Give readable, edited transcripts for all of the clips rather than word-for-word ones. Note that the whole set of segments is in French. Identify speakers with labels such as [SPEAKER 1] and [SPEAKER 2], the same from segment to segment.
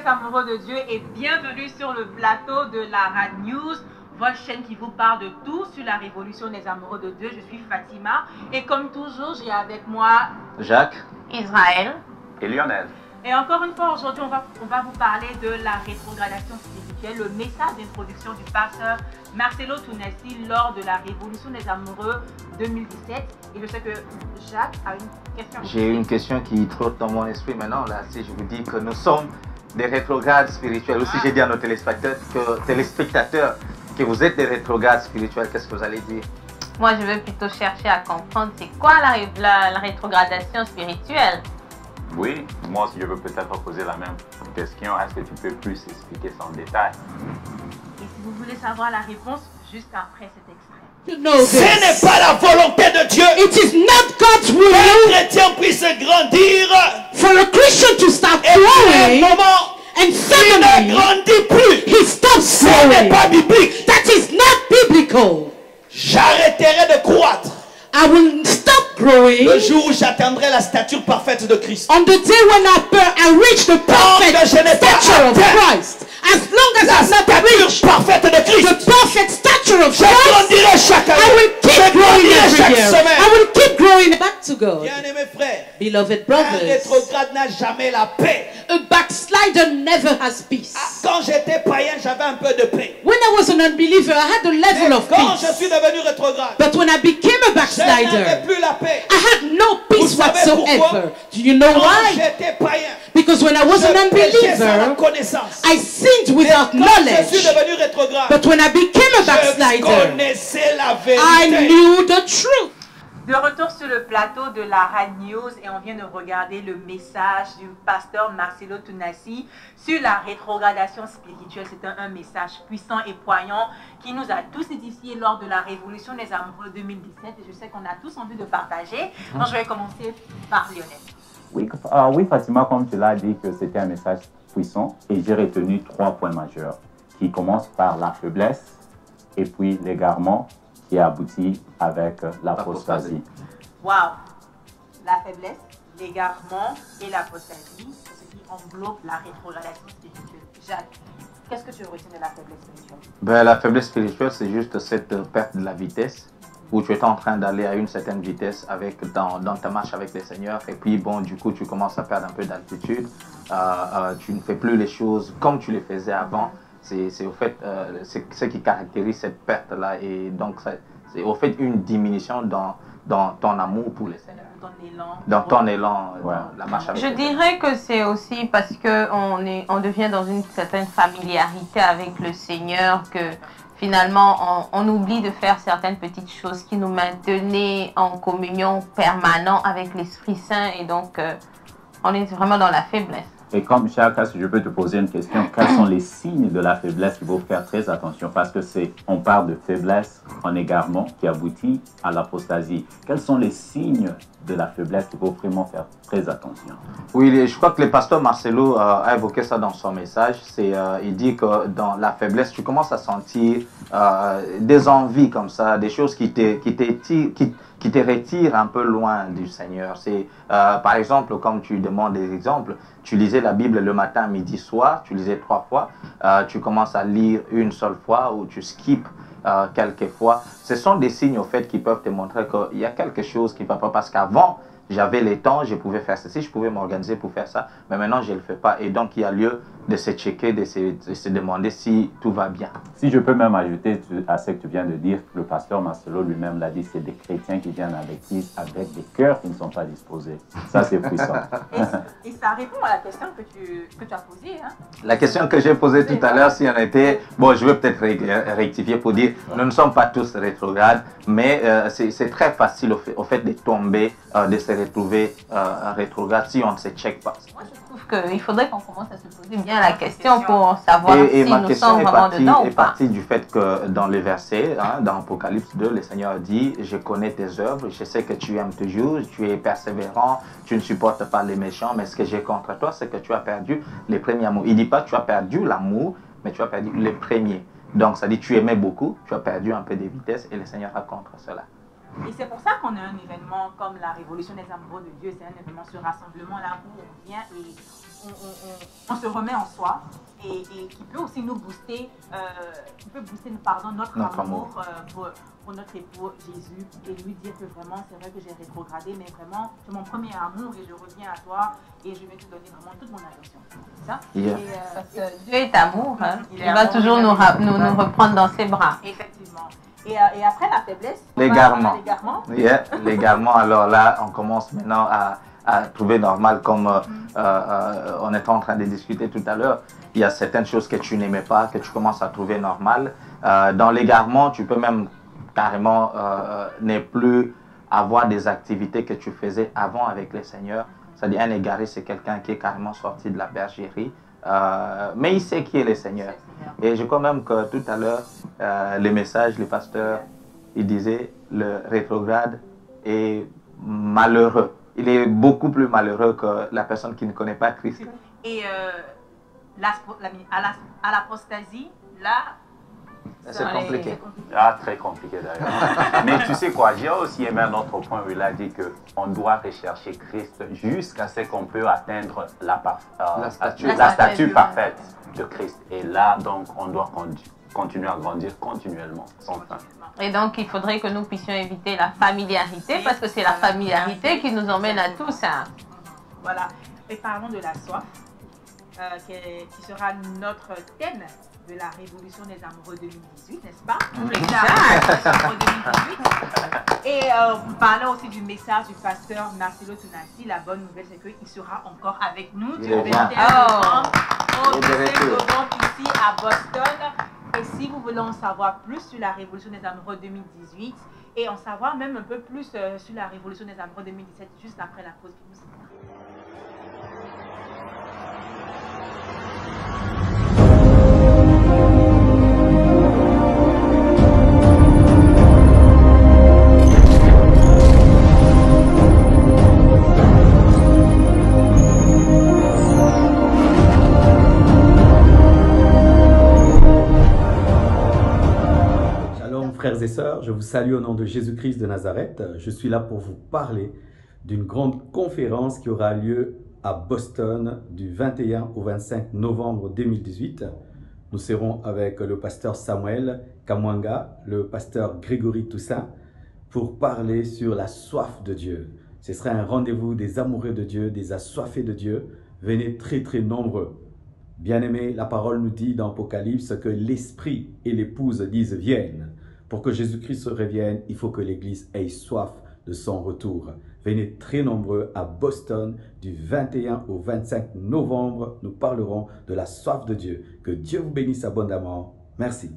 [SPEAKER 1] les amoureux de Dieu et bienvenue sur le plateau de la Rad News, votre chaîne qui vous parle de tout sur la révolution des amoureux de Dieu. Je suis Fatima et comme toujours, j'ai avec moi
[SPEAKER 2] Jacques,
[SPEAKER 3] Israël
[SPEAKER 2] et Lionel.
[SPEAKER 1] Et encore une fois, aujourd'hui, on va vous parler de la rétrogradation spirituelle, le message d'introduction du pasteur Marcelo Tunasi lors de la révolution des amoureux 2017. Et je sais que Jacques a une question.
[SPEAKER 2] J'ai une question qui trotte dans mon esprit maintenant. Là, si je vous dis que nous sommes des rétrogrades spirituels, aussi j'ai dit à nos téléspectateurs que vous êtes des rétrogrades spirituels, qu'est-ce que vous allez dire?
[SPEAKER 3] Moi, je veux plutôt chercher à comprendre c'est quoi la rétrogradation spirituelle.
[SPEAKER 4] Oui, moi aussi je veux peut-être poser la même question. Est-ce que tu peux plus expliquer ça en détail?
[SPEAKER 1] Et si vous voulez savoir la réponse, juste après cet extrait.
[SPEAKER 5] Ce n'est pas la volonté de Dieu.
[SPEAKER 6] It is not God's
[SPEAKER 5] Un
[SPEAKER 6] will
[SPEAKER 5] chrétien puisse grandir
[SPEAKER 6] for a Christian to start
[SPEAKER 5] et à un
[SPEAKER 6] growing,
[SPEAKER 5] moment,
[SPEAKER 6] and
[SPEAKER 5] il ne
[SPEAKER 6] suddenly
[SPEAKER 5] grandit plus.
[SPEAKER 6] he stops
[SPEAKER 5] Ce n'est
[SPEAKER 6] growing.
[SPEAKER 5] pas biblique.
[SPEAKER 6] That is not biblical.
[SPEAKER 5] J'arrêterai de croître
[SPEAKER 6] I will stop growing
[SPEAKER 5] le jour où j'atteindrai la stature parfaite de Christ.
[SPEAKER 6] on the day when I reach the perfect
[SPEAKER 5] que je n'ai pas
[SPEAKER 6] stature of
[SPEAKER 5] atteint
[SPEAKER 6] Christ. As long as
[SPEAKER 5] La
[SPEAKER 6] I've not
[SPEAKER 5] stature
[SPEAKER 6] reached
[SPEAKER 5] parfaite de
[SPEAKER 6] the
[SPEAKER 5] Christ.
[SPEAKER 6] perfect stature of
[SPEAKER 5] Je
[SPEAKER 6] Christ,
[SPEAKER 5] grandirai chaque
[SPEAKER 6] I
[SPEAKER 5] année.
[SPEAKER 6] will
[SPEAKER 5] Je
[SPEAKER 6] keep growing
[SPEAKER 5] grandirai
[SPEAKER 6] every
[SPEAKER 5] chaque
[SPEAKER 6] year.
[SPEAKER 5] semaine.
[SPEAKER 6] I will keep growing back to God.
[SPEAKER 5] Bien-aimés frères,
[SPEAKER 6] Beloved
[SPEAKER 5] un
[SPEAKER 6] brothers,
[SPEAKER 5] rétrograde n'a jamais la paix.
[SPEAKER 6] a backslider never has peace.
[SPEAKER 5] Quand j'étais païen, j'avais un peu de paix.
[SPEAKER 6] When I was an unbeliever, I had a level
[SPEAKER 5] Mais
[SPEAKER 6] of
[SPEAKER 5] quand je
[SPEAKER 6] peace.
[SPEAKER 5] suis devenu rétrograde,
[SPEAKER 6] But when I became a
[SPEAKER 5] je n'avais
[SPEAKER 6] backslider,
[SPEAKER 5] plus la paix.
[SPEAKER 6] I had no peace
[SPEAKER 5] Vous savez
[SPEAKER 6] whatsoever.
[SPEAKER 5] pourquoi?
[SPEAKER 6] Do you know
[SPEAKER 5] Quand
[SPEAKER 6] why?
[SPEAKER 5] j'étais païen,
[SPEAKER 6] Because when I was an
[SPEAKER 5] je péchais sans la
[SPEAKER 6] unbeliever,
[SPEAKER 5] connaissance.
[SPEAKER 6] I sinned
[SPEAKER 5] Mais
[SPEAKER 6] without
[SPEAKER 5] quand je suis
[SPEAKER 6] knowledge.
[SPEAKER 5] devenu rétrograde,
[SPEAKER 6] But when I became a
[SPEAKER 5] je
[SPEAKER 6] backslider,
[SPEAKER 5] connaissais la
[SPEAKER 6] I
[SPEAKER 5] vérité.
[SPEAKER 6] knew the truth.
[SPEAKER 1] De retour sur le plateau de la Rad News et on vient de regarder le message du pasteur Marcelo Tunasi sur la rétrogradation spirituelle. C'est un message puissant et poignant qui nous a tous édifiés lors de la révolution des amoureux 2017 et je sais qu'on a tous envie de partager. Donc je vais commencer par Lionel.
[SPEAKER 4] Oui, oui, Fatima, comme tu l'as dit, que c'était un message puissant et j'ai retenu 3 points majeurs qui commencent par la faiblesse et puis l'égarement qui aboutit avec l'apostasie.
[SPEAKER 1] Waouh! La faiblesse, l'égarement et l'apostasie, ce qui englobe la rétrogradation spirituelle. Jacques, qu'est-ce que tu retiens de la faiblesse spirituelle?
[SPEAKER 2] Ben, la faiblesse spirituelle, c'est juste cette perte de la vitesse où tu es en train d'aller à une certaine vitesse dans ta marche avec le Seigneur et puis bon, du coup, tu commences à perdre un peu d'altitude. Tu ne fais plus les choses comme tu les faisais avant. C'est au fait ce qui caractérise cette perte-là et donc c'est au fait une diminution dans ton amour pour le Seigneur. Dans ton élan,
[SPEAKER 4] Ouais.
[SPEAKER 2] dans la marche avec
[SPEAKER 3] Je
[SPEAKER 2] le Seigneur.
[SPEAKER 3] dirais que c'est aussi parce que on devient dans une certaine familiarité avec le Seigneur que finalement on oublie de faire certaines petites choses qui nous maintenaient en communion permanente avec l'Esprit Saint et donc on est vraiment dans la faiblesse.
[SPEAKER 4] Et comme Jacques, si je peux te poser une question, quels sont les signes de la faiblesse qu'il faut faire très attention? Parce que on parle de faiblesse en égarement qui aboutit à l'apostasie. Quels sont les signes de la faiblesse qu'il faut vraiment faire très attention?
[SPEAKER 2] Oui, je crois que le pasteur Marcelo a évoqué ça dans son message. Il dit que dans la faiblesse, tu commences à sentir des envies comme ça, des choses qui te retirent un peu loin du Seigneur. Par exemple, comme tu demandes des exemples, tu lisais la Bible le matin, midi, soir, tu lisais 3 fois, tu commences à lire une seule fois ou tu skippes quelques fois. Ce sont des signes au fait qui peuvent te montrer qu'il y a quelque chose qui ne va pas parce qu'avant, j'avais les temps, je pouvais faire ceci, je pouvais m'organiser pour faire ça, mais maintenant je ne le fais pas. Et donc il y a lieu de se checker, de se demander si tout va bien.
[SPEAKER 4] Si je peux même ajouter à ce que tu viens de dire, le pasteur Marcelo lui-même l'a dit, c'est des chrétiens qui viennent avec des cœurs qui ne sont pas disposés. Ça, c'est puissant.
[SPEAKER 1] Et ça répond à la question que tu as posée. Hein?
[SPEAKER 2] La question que j'ai posée tout à l'heure, si on était... Bon, je vais peut-être rectifier pour dire, nous ne sommes pas tous rétrogrades, mais c'est très facile au fait de tomber, de se retrouver rétrograde si on ne se check pas.
[SPEAKER 3] Moi, je trouve qu'il faudrait qu'on commence à se poser bien la question pour savoir
[SPEAKER 2] Et
[SPEAKER 3] si
[SPEAKER 2] ma
[SPEAKER 3] nous
[SPEAKER 2] question
[SPEAKER 3] sommes vraiment dedans ou
[SPEAKER 2] est
[SPEAKER 3] pas.
[SPEAKER 2] partie du fait que dans le verset, dans Apocalypse 2, le Seigneur dit « Je connais tes œuvres, je sais que tu aimes toujours, tu es persévérant, tu ne supportes pas les méchants, mais ce que j'ai contre toi, c'est que tu as perdu les premiers amours. » Il ne dit pas « Tu as perdu l'amour, mais tu as perdu les premiers. » Donc, ça dit « Tu aimais beaucoup, tu as perdu un peu de vitesse et le Seigneur a contre cela. »
[SPEAKER 1] Et c'est pour ça qu'on a un événement comme la Révolution des amoureux de Dieu. C'est un événement, ce rassemblement-là où on vient et on se remet en soi et qui peut aussi nous booster, qui peut booster notre amour pour notre époux Jésus et lui dire que vraiment, c'est vrai que j'ai rétrogradé, mais vraiment, c'est mon premier amour et je reviens à toi et je vais te donner vraiment toute mon attention. C'est ça?
[SPEAKER 2] Yeah.
[SPEAKER 3] Parce que Dieu est amour, hein.
[SPEAKER 1] Il
[SPEAKER 3] Il
[SPEAKER 1] est
[SPEAKER 3] va
[SPEAKER 1] amour,
[SPEAKER 3] toujours nous reprendre dans ses bras.
[SPEAKER 1] Effectivement. Et après la faiblesse,
[SPEAKER 2] L'égarement.
[SPEAKER 1] l'égarement.
[SPEAKER 2] Yeah, l'égarement. Alors là, on commence maintenant à trouver normal, comme on était en train de discuter tout à l'heure. Il y a certaines choses que tu n'aimais pas, que tu commences à trouver normales. Dans l'égarement, tu peux même carrément ne plus avoir des activités que tu faisais avant avec le Seigneur. C'est-à-dire, un égaré, c'est quelqu'un qui est carrément sorti de la bergerie, mais il sait qui est le Seigneur. Et je crois même que tout à l'heure, les messages, les pasteurs, ils disaient le rétrograde est malheureux. Il est beaucoup plus malheureux que la personne qui ne connaît pas Christ.
[SPEAKER 1] Et à l'apostasie, là,
[SPEAKER 2] C'est compliqué.
[SPEAKER 4] Ah, très compliqué d'ailleurs. Mais tu sais quoi, j'ai aussi aimé un autre point où il a dit qu'on doit rechercher Christ jusqu'à ce qu'on peut atteindre la statue parfaite de Christ. Et là, donc, on doit continuer à grandir continuellement, sans fin.
[SPEAKER 3] Et donc, il faudrait que nous puissions éviter la familiarité, parce que c'est la familiarité qui nous emmène à tout ça.
[SPEAKER 1] Voilà. Et parlons de la soif, qui sera notre thème de la Révolution des amoureux 2018, n'est-ce pas? Et parlons aussi du message du pasteur Marcelo Tunasi. La bonne nouvelle, c'est qu'il sera encore avec nous du 21 novembre au 17 novembre ici à Boston. Et si vous voulez en savoir plus sur la Révolution des amoureux 2018 et en savoir même un peu plus sur la Révolution des amoureux 2017, juste après la pause musicale.
[SPEAKER 7] Frères et sœurs, je vous salue au nom de Jésus-Christ de Nazareth. Je suis là pour vous parler d'une grande conférence qui aura lieu à Boston du 21 au 25 novembre 2018. Nous serons avec le pasteur Samuel Kamwanga, le pasteur Grégory Toussaint, pour parler sur la soif de Dieu. Ce sera un rendez-vous des amoureux de Dieu, des assoiffés de Dieu. Venez très très nombreux. Bien-aimés, la parole nous dit dans Apocalypse que l'Esprit et l'épouse disent « Vienne ». Pour que Jésus-Christ revienne, il faut que l'Église ait soif de son retour. Venez très nombreux à Boston du 21 au 25 novembre. Nous parlerons de la soif de Dieu. Que Dieu vous bénisse abondamment. Merci.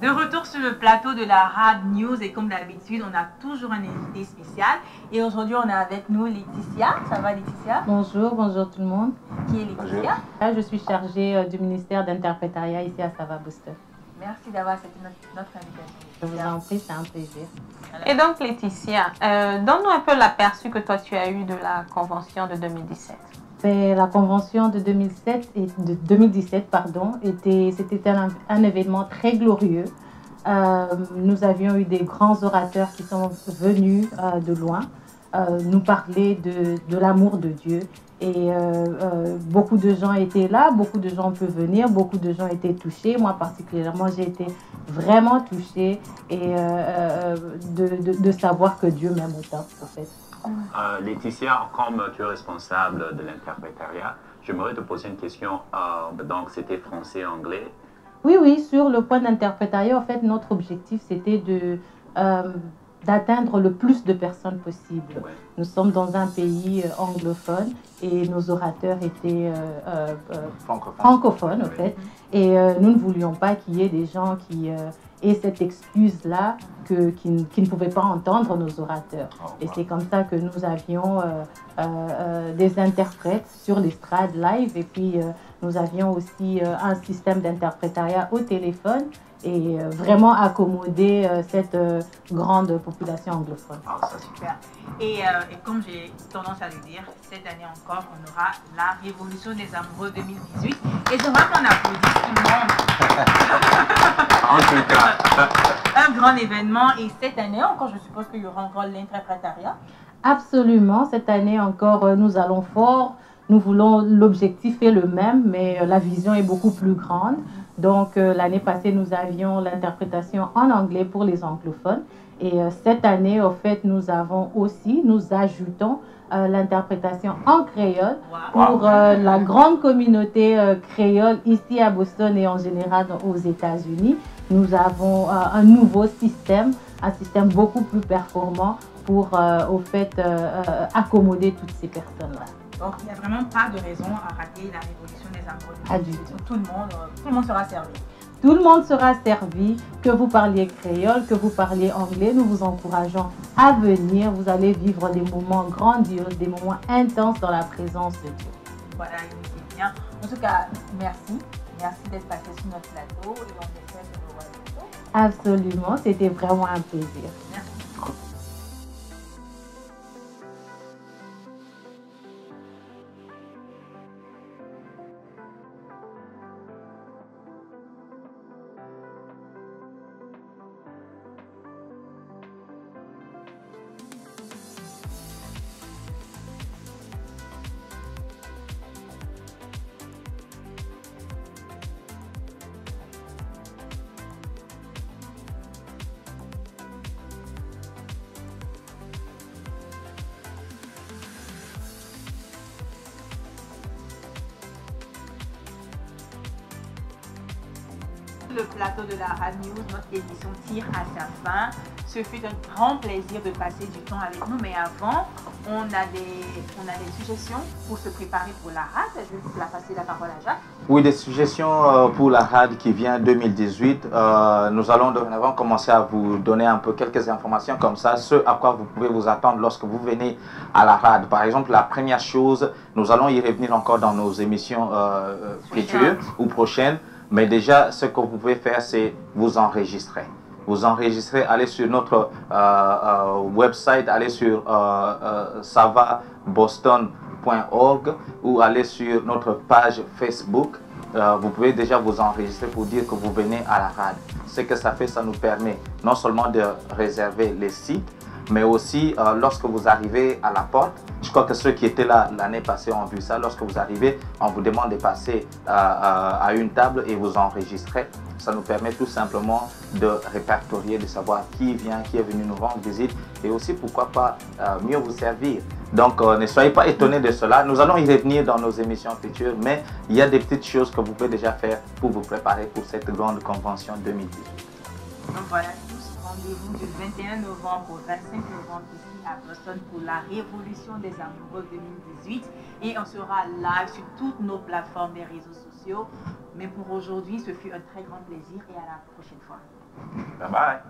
[SPEAKER 1] De retour sur le plateau de la Rad News et comme d'habitude, on a toujours un invité spécial. Et aujourd'hui, on a avec nous Laetitia. Ça va Laetitia?
[SPEAKER 8] Bonjour, bonjour tout le monde.
[SPEAKER 1] Qui est Laetitia?
[SPEAKER 8] Là, je suis chargée du ministère d'interprétariat ici à Sava Boston.
[SPEAKER 1] Merci d'avoir accepté notre invitation.
[SPEAKER 8] Je vous en prie, c'est un plaisir.
[SPEAKER 3] Et donc Laetitia, donne-nous un peu l'aperçu que toi tu as eu de la convention de 2017.
[SPEAKER 8] La convention de 2017, c'était un événement très glorieux. Nous avions eu des grands orateurs qui sont venus de loin nous parler de l'amour de Dieu. Et beaucoup de gens étaient là, beaucoup de gens peuvent venir, beaucoup de gens étaient touchés. Moi particulièrement, j'ai été vraiment touchée et de savoir que Dieu m'aime autant, en fait.
[SPEAKER 4] Laetitia, comme tu es responsable de l'interprétariat, j'aimerais te poser une question. Donc, c'était français-anglais?
[SPEAKER 8] Oui, sur le point d'interprétariat, en fait, notre objectif, c'était d'atteindre le plus de personnes possible.
[SPEAKER 4] Ouais.
[SPEAKER 8] Nous sommes dans un pays anglophone et nos orateurs étaient francophones, en fait. Et nous ne voulions pas qu'il y ait des gens qui aient cette excuse-là qui ne pouvaient pas entendre nos orateurs. Et c'est comme ça que nous avions des interprètes sur l'estrade live et puis nous avions aussi un système d'interprétariat au téléphone et vraiment accommoder cette grande population anglophone.
[SPEAKER 1] Super. Et et comme j'ai tendance à le dire, cette année encore, on aura la Révolution des Amoureux 2018. Et j'aimerais qu'on applaudisse tout le monde.
[SPEAKER 2] En tout cas.
[SPEAKER 1] Un grand événement. Et cette année encore, je suppose qu'il y aura encore l'interprétariat.
[SPEAKER 8] Absolument, cette année encore, nous allons fort. Nous voulons, l'objectif est le même, mais la vision est beaucoup plus grande. Donc, l'année passée, nous avions l'interprétation en anglais pour les anglophones. Et cette année, au fait, nous ajoutons l'interprétation en créole pour la grande communauté créole ici à Boston et en général aux États-Unis. Nous avons un nouveau système, un système beaucoup plus performant pour, au fait, accommoder toutes ces personnes-là.
[SPEAKER 1] Donc, il n'y a vraiment pas de raison à rater la Révolution des Amoureux.
[SPEAKER 8] Pas du tout.
[SPEAKER 1] Tout le monde sera servi.
[SPEAKER 8] Tout le monde sera servi, que vous parliez créole, que vous parliez anglais. Nous vous encourageons à venir. Vous allez vivre des moments grandioses, des moments intenses dans la présence de Dieu.
[SPEAKER 1] Voilà, c'est bien. En tout cas, merci. Merci d'être passé sur notre plateau et on espère que vous revoyez.
[SPEAKER 8] Absolument, c'était vraiment un plaisir.
[SPEAKER 1] Merci. Le plateau de la Rad News, notre émission tire à sa fin. Ce fut un grand plaisir de passer du temps avec nous, mais avant, on a des suggestions pour se préparer pour la Rad. Je vais passer la parole à Jacques.
[SPEAKER 2] Oui, des suggestions pour la RAD qui vient 2018. Nous allons dorénavant commencer à vous donner un peu quelques informations comme ça, ce à quoi vous pouvez vous attendre lorsque vous venez à la RAD. Par exemple, la première chose, nous allons y revenir encore dans nos émissions futures ou prochaines. Mais déjà, ce que vous pouvez faire, c'est vous enregistrer. Vous enregistrez, allez sur notre website, allez sur savaboston.org ou allez sur notre page Facebook. Vous pouvez déjà vous enregistrer pour dire que vous venez à la RAD. Ce que ça fait, ça nous permet non seulement de réserver les sites, mais aussi lorsque vous arrivez à la porte. Je crois que ceux qui étaient là l'année passée ont vu ça. Lorsque vous arrivez, on vous demande de passer à une table et vous enregistrer. Ça nous permet tout simplement de répertorier, de savoir qui vient, qui est venu nous rendre visite et aussi, pourquoi pas, mieux vous servir. Donc, ne soyez pas étonnés de cela. Nous allons y revenir dans nos émissions futures, mais il y a des petites choses que vous pouvez déjà faire pour vous préparer pour cette grande convention 2018.
[SPEAKER 1] Donc voilà, tous rendez-vous du 21 novembre au 25 novembre ici à Boston pour la Révolution des Amoureux 2018. Et on sera live sur toutes nos plateformes des réseaux sociaux. Mais pour aujourd'hui, ce fut un très grand plaisir et à la prochaine fois.
[SPEAKER 2] Bye bye.